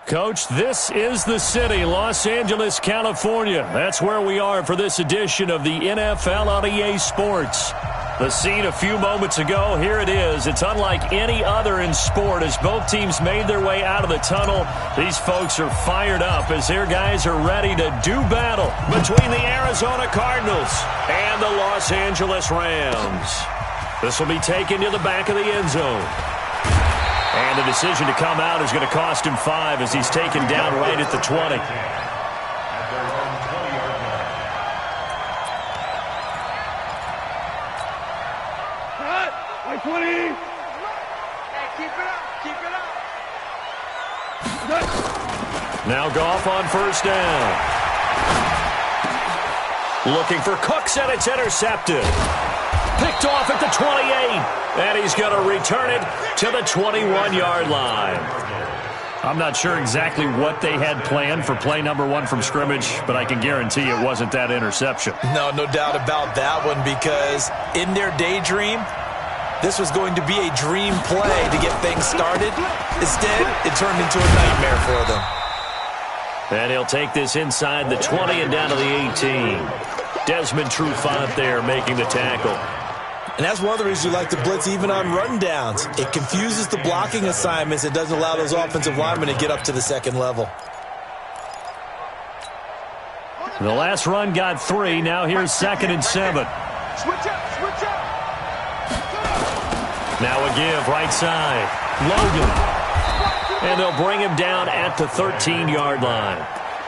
Coach, this is the city, Los Angeles, California. That's where we are for this edition of the NFL on EA Sports. The scene a few moments ago, here it is. It's unlike any other in sport as both teams made their way out of the tunnel. These folks are fired up as their guys are ready to do battle between the Arizona Cardinals and the Los Angeles Rams. This will be taken to the back of the end zone. And the decision to come out is going to cost him 5 as he's taken down right at the 20. Now Goff on first down. Looking for Cooks, and it's intercepted. Picked off at the 28. And he's going to return it to the 21-yard line. I'm not sure exactly what they had planned for play number 1 from scrimmage, but I can guarantee it wasn't that interception. No doubt about that one, because in their daydream, this was going to be a dream play to get things started. Instead, it turned into a nightmare for them. And he'll take this inside the 20 and down to the 18. Desmond Trufant there making the tackle. And that's one of the reasons you like to blitz even on rundowns. It confuses the blocking assignments. It doesn't allow those offensive linemen to get up to the second level. The last run got 3. Now here's 2nd and 7. Switch up. Now a give, right side. Logan. And they'll bring him down at the 13-yard line.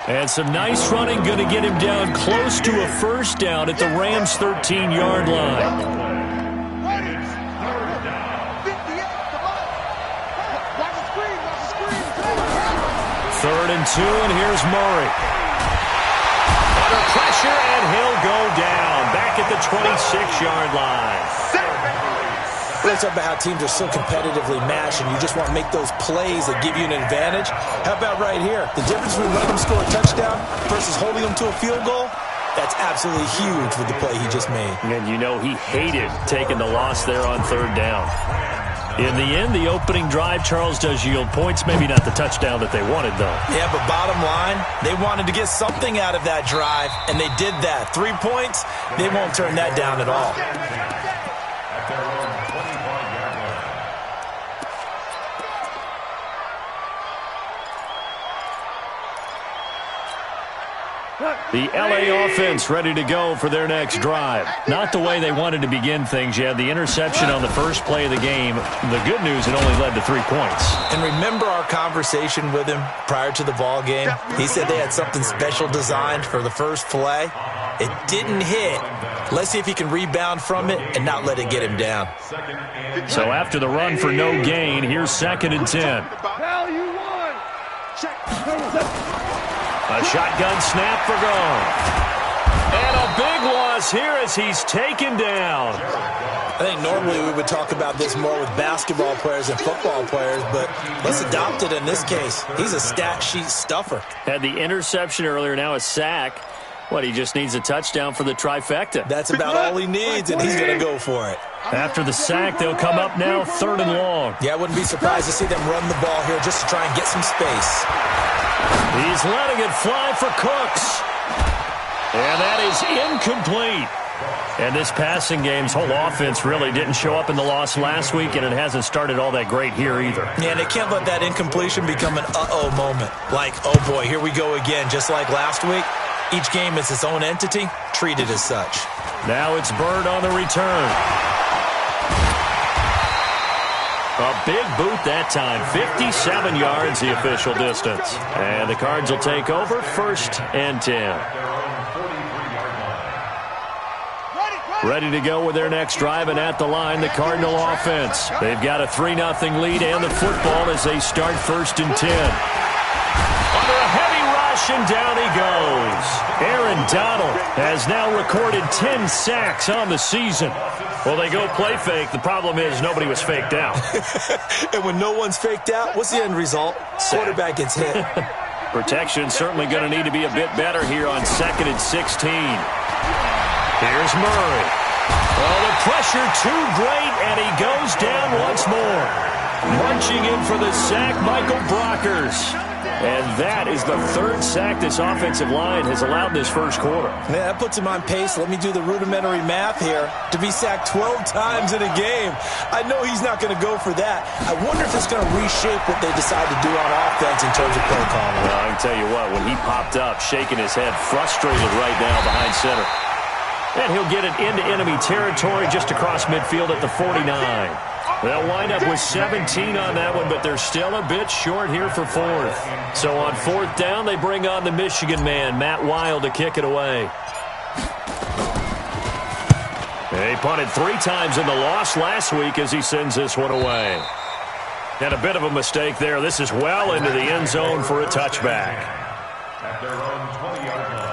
And some nice running, going to get him down close to a first down at the Rams' 13-yard line. 3rd and 2, and here's Murray. Under pressure, and he'll go down. Back at the 26-yard line. Let's talk about how teams are so competitively matched, and you just want to make those plays that give you an advantage. How about right here? The difference between letting them score a touchdown versus holding them to a field goal, that's absolutely huge with the play he just made. And you know he hated taking the loss there on 3rd down. In the end, the opening drive, Charles, does yield points. Maybe not the touchdown that they wanted, though. Yeah, but bottom line, they wanted to get something out of that drive, and they did that. 3 points, they won't turn that down at all. The LA offense ready to go for their next drive. Not the way they wanted to begin things. You had the interception on the first play of the game. The good news, it only led to 3 points. And remember our conversation with him prior to the ball game? He said they had something special designed for the first play. It didn't hit. Let's see if he can rebound from it and not let it get him down. So after the run for no gain, here's 2nd and 10. A shotgun snap for Goff. And a big loss here as he's taken down. I think normally we would talk about this more with basketball players and football players, but let's adopt it in this case. He's a stat sheet stuffer. Had the interception earlier, now a sack. What, he just needs a touchdown for the trifecta. That's about all he needs, and he's going to go for it. After the sack, they'll come up now 3rd and long. Yeah, I wouldn't be surprised to see them run the ball here just to try and get some space. He's letting it fly for Cooks. And that is incomplete. And this passing game's whole offense really didn't show up in the loss last week, and it hasn't started all that great here either. Yeah, and they can't let that incompletion become an uh-oh moment. Like, oh boy, here we go again, just like last week. Each game is its own entity, treated as such. Now it's Bird on the return. A big boot that time. 57 yards, the official distance. And the Cards will take over 1st and 10. Ready to go with their next drive, and at the line, the Cardinal offense. They've got a 3-0 lead and the football as they start 1st and 10. Under a heavy rush, and down he goes. Aaron Donald has now recorded 10 sacks on the season. Well, they go play fake. The problem is nobody was faked out. And when no one's faked out, what's the end result? Quarterback gets hit. Protection certainly going to need to be a bit better here on 2nd and 16. Here's Murray. Oh, the pressure too great, and he goes down once more. Marching in for the sack, Michael Brockers. And that is the third sack this offensive line has allowed this first quarter. Yeah, that puts him on pace. Let me do the rudimentary math here. To be sacked 12 times in a game. I know he's not going to go for that. I wonder if it's going to reshape what they decide to do on offense in terms of play calling. Well, I can tell you what, when he popped up, shaking his head, frustrated right now behind center. And he'll get it into enemy territory just across midfield at the 49. They'll wind up with 17 on that one, but they're still a bit short here for fourth. So on fourth down, they bring on the Michigan man, Matt Wild, to kick it away. He punted 3 times in the loss last week as he sends this one away. And a bit of a mistake there. This is well into the end zone for a touchback. At their own 20-yard line.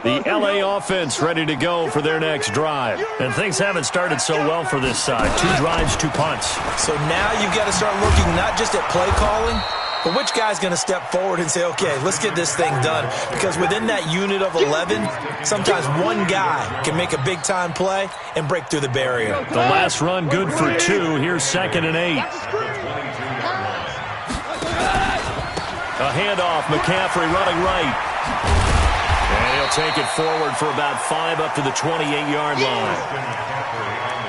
The LA offense ready to go for their next drive. And things haven't started so well for this side. 2 drives, 2 punts. So now you've got to start looking not just at play calling, but which guy's going to step forward and say, okay, let's get this thing done. Because within that unit of 11, sometimes one guy can make a big-time play and break through the barrier. The last run good for 2. Here's 2nd and 8. A handoff. McCaffrey running right. And he'll take it forward for about 5 up to the 28-yard line.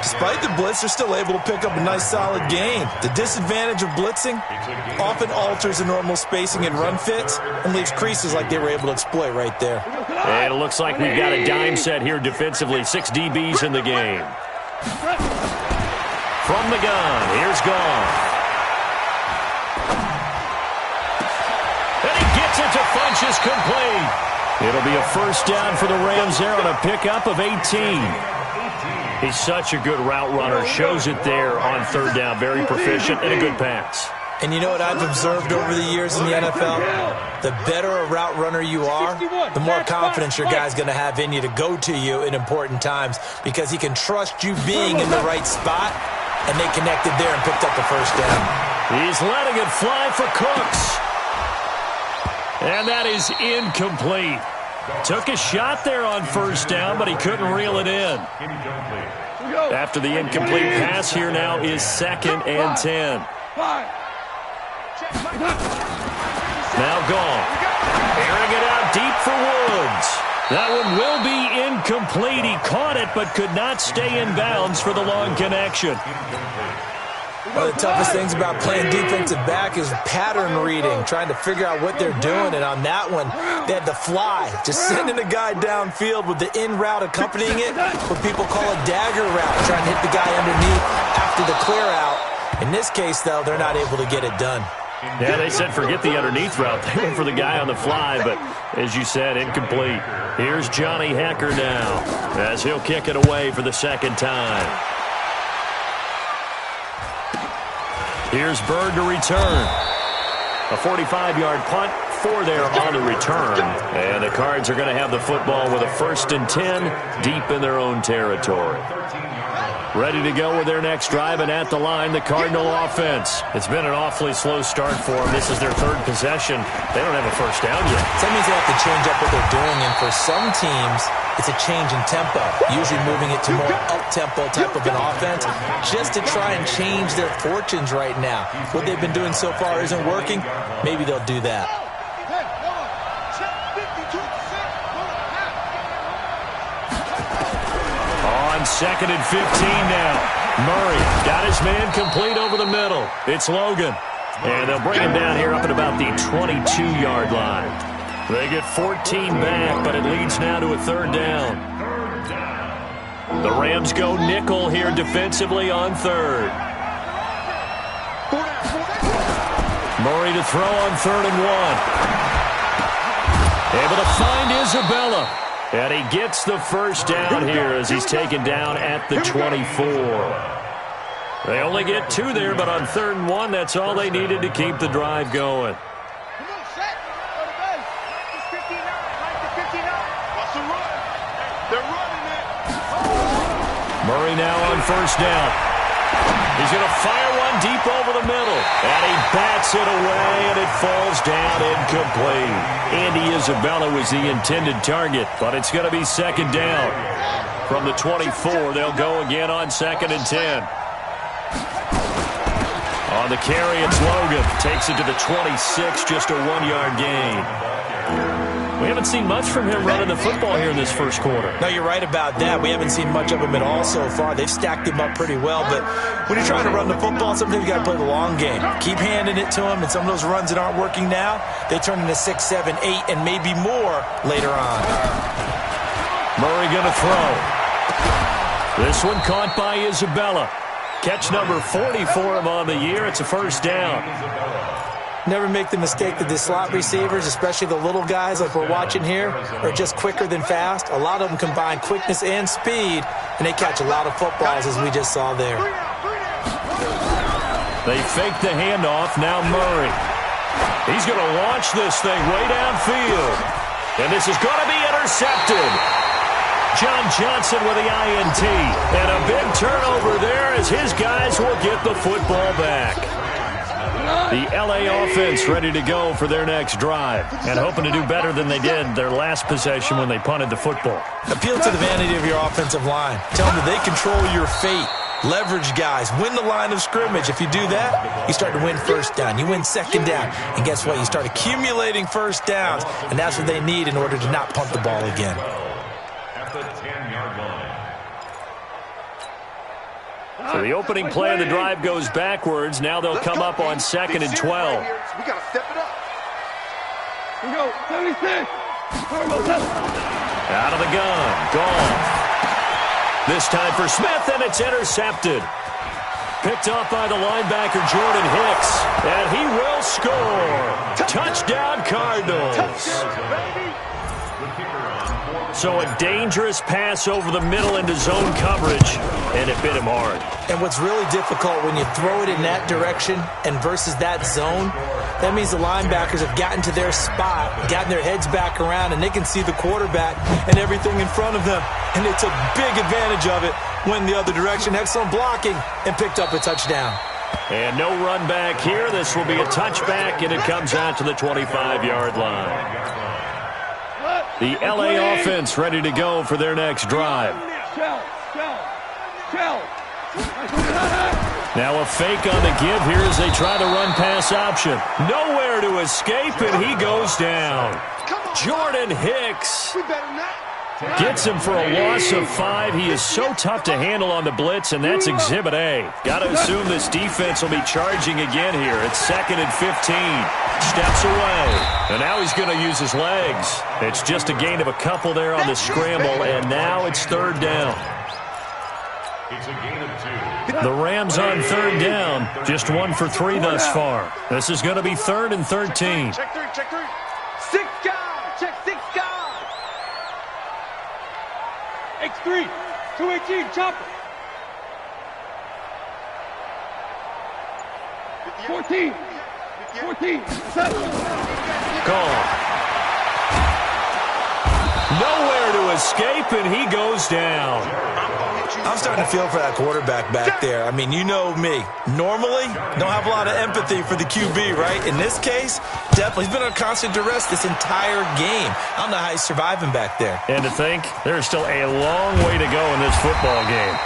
Despite the blitz, they're still able to pick up a nice, solid gain. The disadvantage of blitzing often alters the normal spacing and run fits and leaves creases like they were able to exploit right there. And it looks like we've got a dime set here defensively. 6 DBs in the game. From the gun, here's Goff. And he gets it to Funchess complete. It'll be a first down for the Rams there on a pickup of 18. He's such a good route runner. Shows it there on 3rd down. Very proficient and a good pass. And you know what I've observed over the years in the NFL? The better a route runner you are, the more confidence your guy's going to have in you to go to you in important times because he can trust you being in the right spot, and they connected there and picked up the first down. He's letting it fly for Cooks. And that is incomplete. Took a shot there on 1st down, but he couldn't reel it in. After the incomplete pass, here now is 2nd and 10. Now gone. Airing it out deep for Woods. That one will be incomplete. He caught it, but could not stay in bounds for the long connection. One of the toughest things about playing defensive back is pattern reading, trying to figure out what they're doing. And on that one, they had to fly, just sending a guy downfield with the in route accompanying it, what people call a dagger route, trying to hit the guy underneath after the clear out. In this case, though, they're not able to get it done. Yeah, they said forget the underneath route. They went for the guy on the fly, but as you said, incomplete. Here's Johnny Hecker now as he'll kick it away for the 2nd time. Here's Bird to return. A 45-yard punt, 4 there on the return. And the Cards are going to have the football with a 1st and 10 deep in their own territory. Ready to go with their next drive, and at the line, the Cardinal offense. It's been an awfully slow start for them. This is their 3rd possession. They don't have a first down yet. That means they have to change up what they're doing, and for some teams, it's a change in tempo, usually moving it to more up-tempo type of an offense, just to try and change their fortunes right now. What they've been doing so far isn't working. Maybe they'll do that. On 2nd and 15 now. Murray got his man complete over the middle. It's Logan. And they'll bring him down here up at about the 22-yard line. They get 14 back, but it leads now to a 3rd down. The Rams go nickel here defensively on 3rd. Murray to throw on 3rd and 1. Able to find Isabella. And he gets the first down here as he's taken down at the 24. They only get 2 there, but on 3rd and 1, that's all they needed to keep the drive going. Murray now on 1st down. He's going to fire one deep over the middle. And he bats it away, and it falls down incomplete. Andy Isabella was the intended target, but it's going to be 2nd down. From the 24, they'll go again on 2nd and 10. On the carry, it's Logan. Takes it to the 26, just a 1-yard gain. We haven't seen much from him running the football here in this first quarter. No, you're right about that. We haven't seen much of him at all so far. They've stacked him up pretty well, but when you're trying to run the football, sometimes you got to play the long game. Keep handing it to him, and some of those runs that aren't working now, they turn into 6, 7, 8, and maybe more later on. Murray going to throw. This one caught by Isabella. Catch number 40 for him on the year. It's a first down. Never make the mistake that the slot receivers, especially the little guys like we're watching here, are just quicker than fast. A lot of them combine quickness and speed, and they catch a lot of footballs, as we just saw there. They fake the handoff. Now Murray. He's going to launch this thing way downfield. And this is going to be intercepted. John Johnson with the INT. And a big turnover there as his guys will get the football back. The LA offense ready to go for their next drive and hoping to do better than they did their last possession when they punted the football. Appeal to the vanity of your offensive line. Tell them that they control your fate. Leverage guys. Win the line of scrimmage. If you do that, you start to win first down. You win second down. And guess what? You start accumulating first downs. And that's what they need in order to not punt the ball again. At the 10-yard line. So the opening play of the drive goes backwards. Now they'll come up on 2nd and 12. We got to step it up. Here we go. 76. Out of the gun. Goff. This time for Smith, and it's intercepted. Picked up by the linebacker, Jordan Hicks. And he will score. Touchdown, Cardinals. So a dangerous pass over the middle into zone coverage, and it bit him hard. And what's really difficult when you throw it in that direction and versus that zone, that means the linebackers have gotten to their spot, gotten their heads back around, and they can see the quarterback and everything in front of them. And they took big advantage of it, went the other direction, excellent blocking, and picked up a touchdown. And no run back here. This will be a touchback, and it comes out to the 25-yard line. The LA offense ready to go for their next drive. Now a fake on the give here as they try the run-pass option. Nowhere to escape, and he goes down. Jordan Hicks gets him for a loss of 5. He is so tough to handle on the blitz, and that's Exhibit A. Got to assume this defense will be charging again here. It's 2nd and 15. Steps away, and now he's going to use his legs. It's just a gain of a couple there on the scramble, and now it's 3rd down. It's a gain of 2. The Rams on 3rd down, just 1 for 3 thus far. This is going to be 3rd and 13. Check 3, check 3. 6 guys, check 6 guys. X3, 218, chopper. 14. 14. Gone. Nowhere to escape, and he goes down. I'm starting to feel for that quarterback back there. I mean, you know me. Normally, don't have a lot of empathy for the QB, right? In this case, definitely. He's been on constant duress this entire game. I don't know how he's surviving back there. And to think, there's still a long way to go in this football game.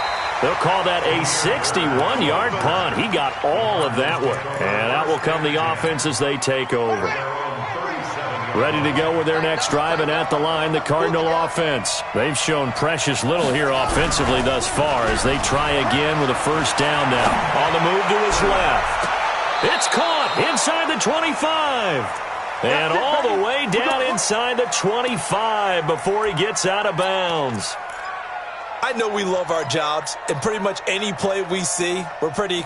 They'll call that a 61-yard punt. He got all of that one. And out will come the offense as they take over. Ready to go with their next drive, and at the line, the Cardinal offense. They've shown precious little here offensively thus far as they try again with a first down now. On the move to his left. It's caught inside the 25. And all the way down inside the 25 before he gets out of bounds. I know we love our jobs, and pretty much any play we see, we're pretty,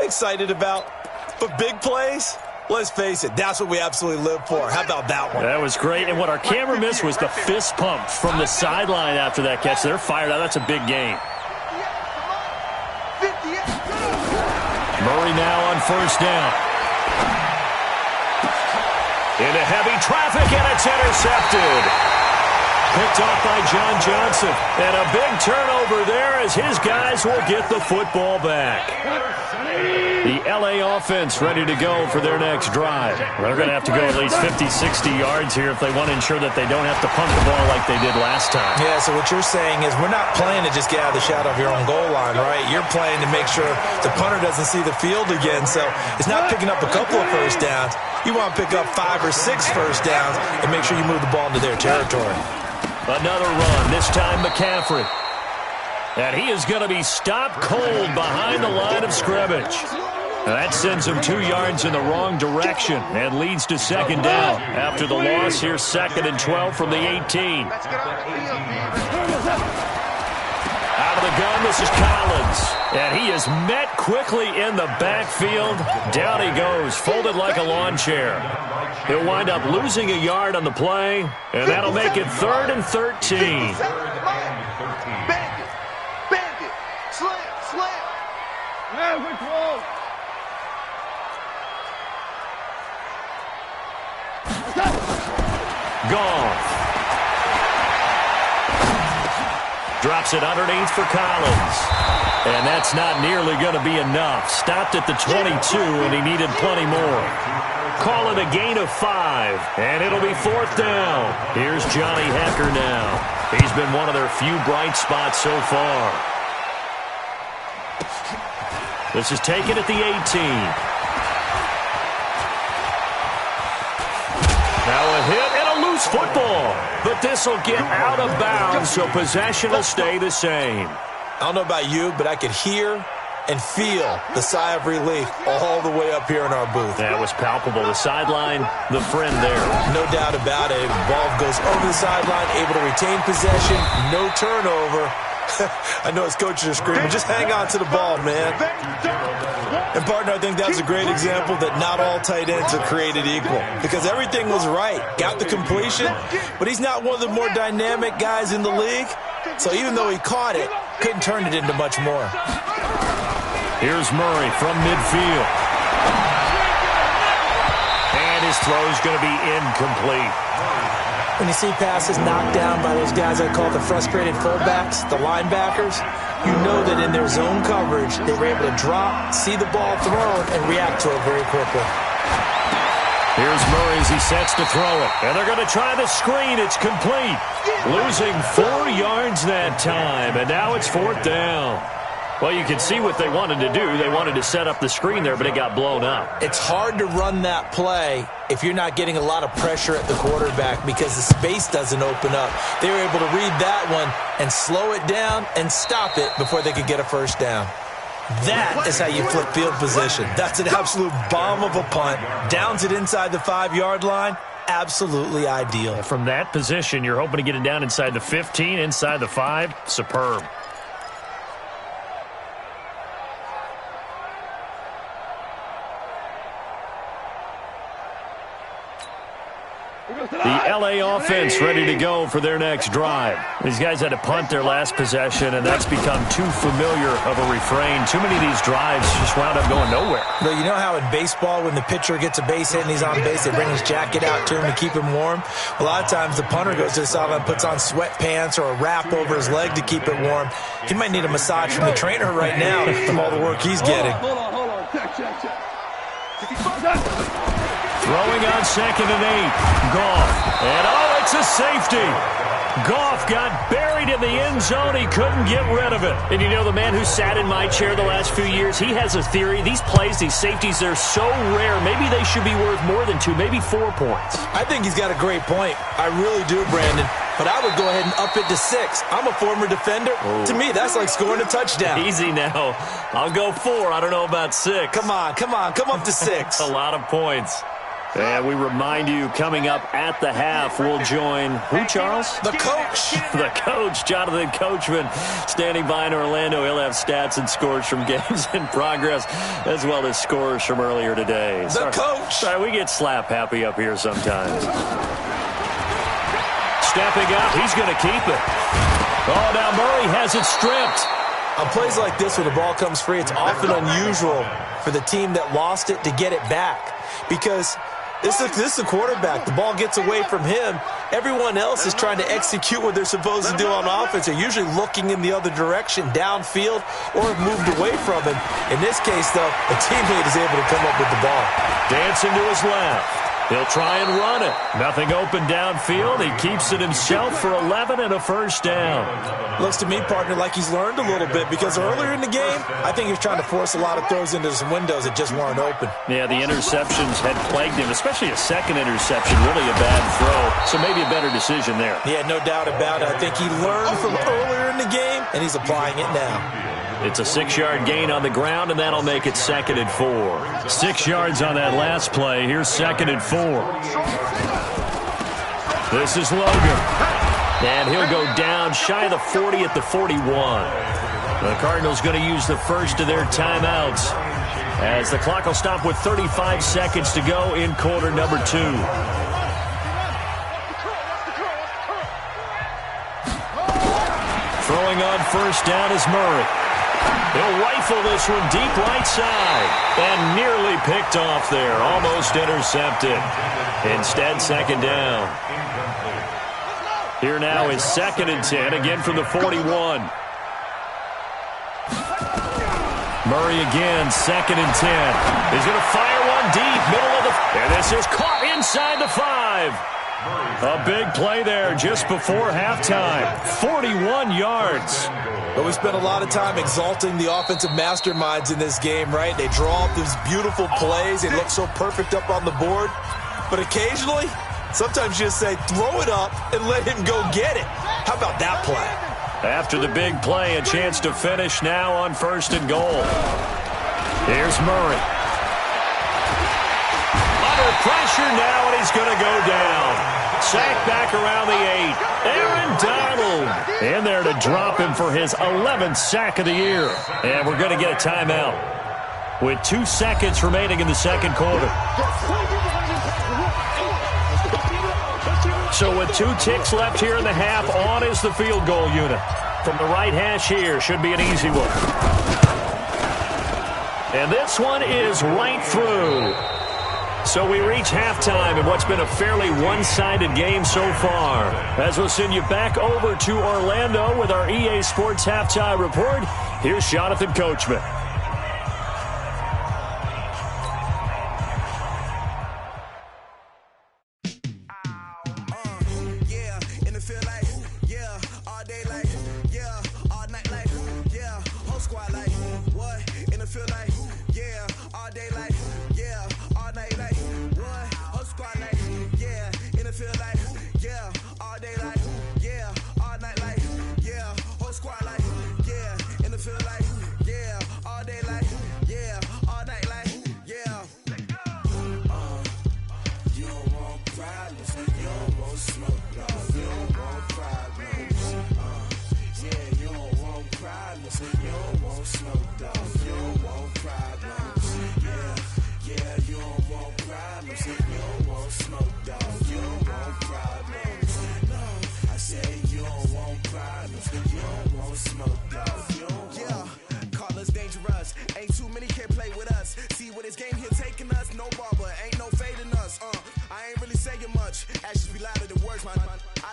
excited about. But big plays, let's face it, that's what we absolutely live for. How about that one? That was great, and what our camera missed was the fist pump from the sideline after that catch. They're fired out. That's a big gain. Murray now on first down. Into heavy traffic, and it's intercepted. Picked off by John Johnson. And a big turnover there as his guys will get the football back. The LA offense ready to go for their next drive. They're going to have to go at least 50, 60 yards here if they want to ensure that they don't have to punt the ball like they did last time. Yeah, so what you're saying is we're not playing to just get out of the shadow of your own goal line, right? You're playing to make sure the punter doesn't see the field again. So it's not picking up a couple of first downs. You want to pick up 5 or 6 first downs and make sure you move the ball into their territory. Another run, this time McCaffrey. And he is going to be stopped cold behind the line of scrimmage. That sends him 2 yards in the wrong direction and leads to second down. After the loss, here's 2nd and 12 from the 18. Out of the gun, this is Collins. And he is met quickly in the backfield. Down he goes, folded like a lawn chair. He'll wind up losing a yard on the play, and that'll make it 3rd and 13. Bandit. Slam. Yeah, we're close. Goff. Drops it underneath for Collins. And that's not nearly going to be enough. Stopped at the 22, and he needed plenty more. Call it a gain of 5, and it'll be 4th down. Here's Johnny Hekker now. He's been one of their few bright spots so far. This is taken at the 18. Now a hit and a loose football. But this will get out of bounds, so possession will stay the same. I don't know about you, but I could hear and feel the sigh of relief all the way up here in our booth. That was palpable. The sideline, the friend there. No doubt about it. Ball goes over the sideline, able to retain possession, no turnover. I know his coaches are screaming, just hang on to the ball, man. And, partner, I think that's a great example that not all tight ends are created equal because everything was right. Got the completion, but he's not one of the more dynamic guys in the league. So even though he caught it, couldn't turn it into much more. Here's Murray from midfield. And his throw is going to be incomplete. When you see passes knocked down by those guys I call the frustrated fullbacks, the linebackers, you know that in their zone coverage, they were able to drop, see the ball thrown, and react to it very quickly. Here's Murray as he sets to throw it. And they're going to try the screen. It's complete. Losing 4 yards that time. And now it's 4th down. Well, you can see what they wanted to do. They wanted to set up the screen there, but it got blown up. It's hard to run that play if you're not getting a lot of pressure at the quarterback because the space doesn't open up. They were able to read that one and slow it down and stop it before they could get a first down. That is how you flip field position. That's an absolute bomb of a punt. Downs it inside the 5-yard line. Absolutely ideal. From that position, you're hoping to get it down inside the 15, inside the 5. Superb. The LA offense ready to go for their next drive. These guys had to punt their last possession, and that's become too familiar of a refrain. Too many of these drives just wound up going nowhere. But you know how in baseball, when the pitcher gets a base hit and he's on base, they bring his jacket out to him to keep him warm? A lot of times the punter goes to the sideline, puts on sweatpants or a wrap over his leg to keep it warm. He might need a massage from the trainer right now from all the work he's getting. Hold on. Check. Throwing on 2nd and 8. Goff. And it's a safety. Goff got buried in the end zone. He couldn't get rid of it. And you know, the man who sat in my chair the last few years, he has a theory. These plays, these safeties, they're so rare. Maybe they should be worth more than 2, maybe 4 points. I think he's got a great point. I really do, Brandon. But I would go ahead and up it to 6. I'm a former defender. Oh. To me, that's like scoring a touchdown. Easy now. I'll go 4. I don't know about 6. Come on. Come up to 6. A lot of points. And we remind you, coming up at the half, we'll join who, Charles? The coach. The coach, Jonathan Coachman, standing by in Orlando. He'll have stats and scores from games in progress, as well as scores from earlier today. The coach. Sorry, we get slap happy up here sometimes. Stepping up, he's going to keep it. Oh, now Murray has it stripped. On plays like this where the ball comes free, it's often unusual for the team that lost it to get it back because This is the quarterback. The ball gets away from him. Everyone else is trying to execute what they're supposed to do on offense. They're usually looking in the other direction, downfield, or have moved away from him. In this case, though, a teammate is able to come up with the ball. Dancing to his left. He'll try and run it. Nothing open downfield. He keeps it himself for 11 and a first down. Looks to me, partner, like he's learned a little bit because earlier in the game, I think he was trying to force a lot of throws into some windows that just weren't open. Yeah, the interceptions had plagued him, especially a second interception, really a bad throw. So maybe a better decision there. Yeah, no doubt about it. I think he learned from earlier in the game, and he's applying it now. It's a 6-yard gain on the ground, and that'll make it 2nd and 4. 6 yards on that last play. Here's 2nd and 4. This is Logan. And he'll go down shy of the 40 at the 41. The Cardinals going to use the first of their timeouts as the clock will stop with 35 seconds to go in quarter number 2. Throwing on first down is Murray. He'll rifle this one deep right side. And nearly picked off there. Almost intercepted. Instead, 2nd down. Here now is 2nd and 10. Again from the 41. Murray again, 2nd and 10. He's going to fire one deep, middle of the... And this is caught inside the 5. A big play there just before halftime. 41 yards. But we spent a lot of time exalting the offensive masterminds in this game, right? They draw up these beautiful plays. They look so perfect up on the board. But occasionally, sometimes you just say, throw it up and let him go get it. How about that play? After the big play, a chance to finish now on 1st and goal. Here's Murray. Under pressure now, and he's going to go down. Sacked back around the 8. Aaron Donald in there to drop him for his 11th sack of the year. And we're going to get a timeout with 2 seconds remaining in the 2nd quarter. So with 2 ticks left here in the half, on is the field goal unit. From the right hash here, should be an easy one. And this one is right through. So we reach halftime in what's been a fairly one-sided game so far. As we'll send you back over to Orlando with our EA Sports Halftime Report, here's Jonathan Coachman.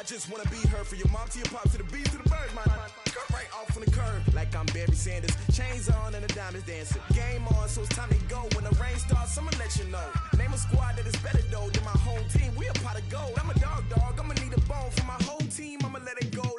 just wanna be her. For your mom to your pop to the beat to the birds, man. Cut right off on the curb like I'm Barry Sanders. Chains on and the diamonds dancing. Game on, so it's time to go. When the rain starts, I'ma let you know. Name a squad that is better though than my home team. We a pot of gold. I'm a dog. I'ma need a bone for my whole team. I'ma let it go.